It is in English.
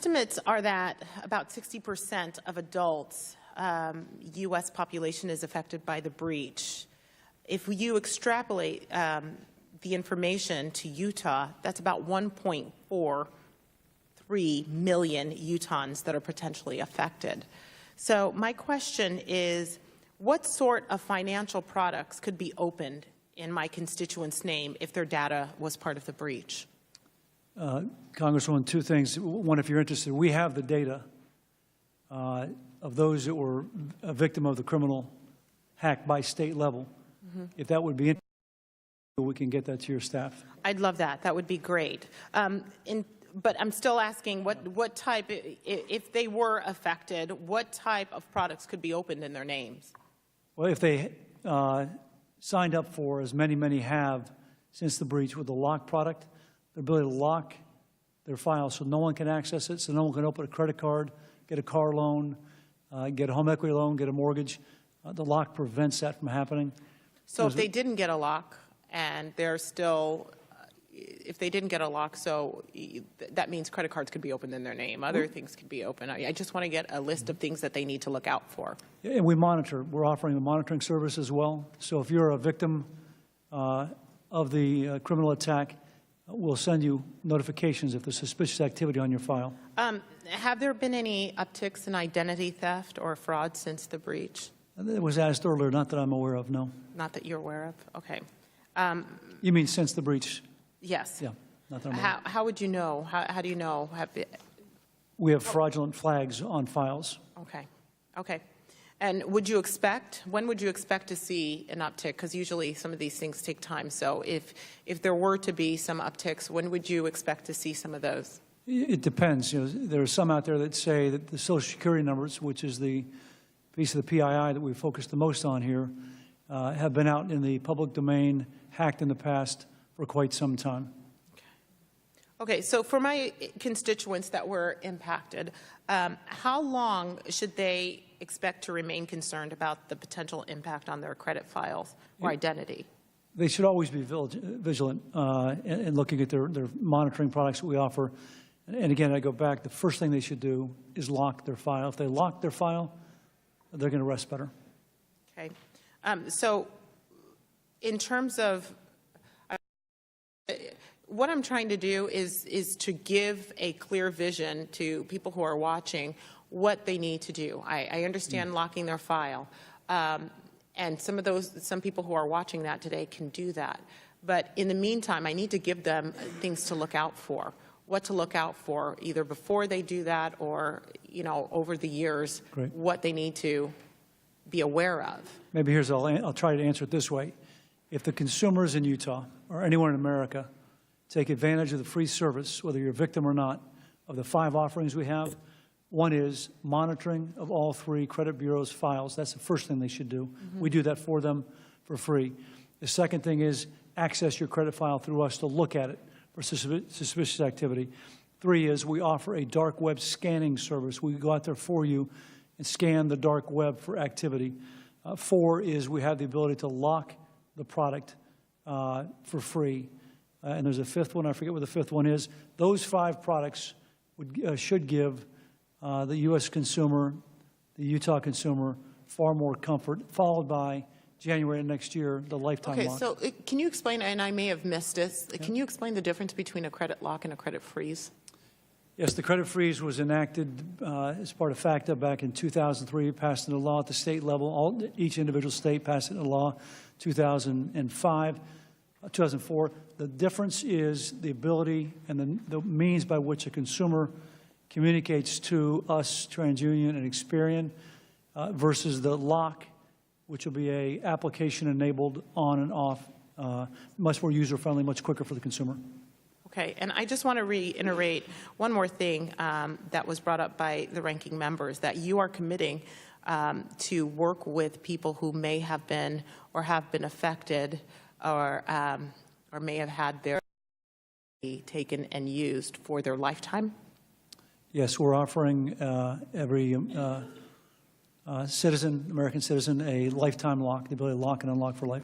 Estimates are that about 60% of adults, U.S. population is affected by the breach. If you extrapolate the information to Utah, that's about 1.43 million Utahns that are potentially affected. So my question is, what sort of financial products could be opened in my constituent's name if their data was part of the breach? Congresswoman, two things. One, if you're interested, we have the data of those that were a victim of the criminal hack by state level. Mm-hmm. If that would be interesting, we can get that to your staff. I'd love that. That would be great. But I'm still asking, what type, if they were affected, what type of products could be opened in their names? Well, if they signed up for, as many have since the breach, with the lock product, the ability to lock their files so no one can access it, so no one can open a credit card, get a car loan, get a home equity loan, get a mortgage. The lock prevents that from happening. So if they didn't get a lock and they're still, if they didn't get a lock, so that means credit cards could be opened in their name, other things could be open. I just want to get a list of things that they need to look out for. Yeah, and we monitor. We're offering a monitoring service as well. So if you're a victim of the criminal attack, we'll send you notifications if there's suspicious activity on your file. Have there been any upticks in identity theft or fraud since the breach? It was asked earlier, not that I'm aware of, no. Not that you're aware of? Okay. You mean since the breach? Yes. Yeah, not that I'm aware of. How would you know? How do you know? We have fraudulent flags on files. Okay. Okay. And would you expect, when would you expect to see an uptick? Because usually some of these things take time. So if there were to be some upticks, when would you expect to see some of those? It depends. You know, there are some out there that say that the Social Security numbers, which is the piece of the PII that we focused the most on here, have been out in the public domain, hacked in the past for quite some time. Okay, so for my constituents that were impacted, how long should they expect to remain concerned about the potential impact on their credit files or identity? They should always be vigilant in looking at their monitoring products that we offer. And again, I go back, the first thing they should do is lock their file. If they lock their file, they're going to rest better. Okay. So in terms of what I'm trying to do is to give a clear vision to people who are watching what they need to do. I understand locking their file, and some people who are watching that today can do that. But in the meantime, I need to give them things to look out for. What to look out for, either before they do that or, you know, over the years, Great. What they need to be aware of. Maybe I'll try to answer it this way. If the consumers in Utah or anyone in America take advantage of the free service, whether you're a victim or not, of the 5 offerings we have, one is monitoring of all 3 credit bureaus' files. That's the first thing they should do. Mm-hmm. We do that for them for free. The second thing is access your credit file through us to look at it for suspicious activity. 3 is we offer a dark web scanning service. We go out there for you and scan the dark web for activity. 4 is we have the ability to lock the product for free. And there's a 5th one. I forget what the 5th one is. Those 5 products should give the U.S. consumer, the Utah consumer, far more comfort, followed by January of next year, the lifetime lock. Okay, so can you explain, and I may have missed this, can you explain the difference between a credit lock and a credit freeze? Yes, the credit freeze was enacted as part of FACTA back in 2003, passed into law at the state level. Each individual state passed it into law 2004. The difference is the ability and the means by which a consumer communicates to us, TransUnion and Experian, versus the lock, which will be a application-enabled on and off, much more user-friendly, much quicker for the consumer. Okay, and I just want to reiterate one more thing that was brought up by the ranking members, that you are committing to work with people who may have been or have been affected or may have had their taken and used for their lifetime? Yes, we're offering every American citizen, a lifetime lock, the ability to lock and unlock for life.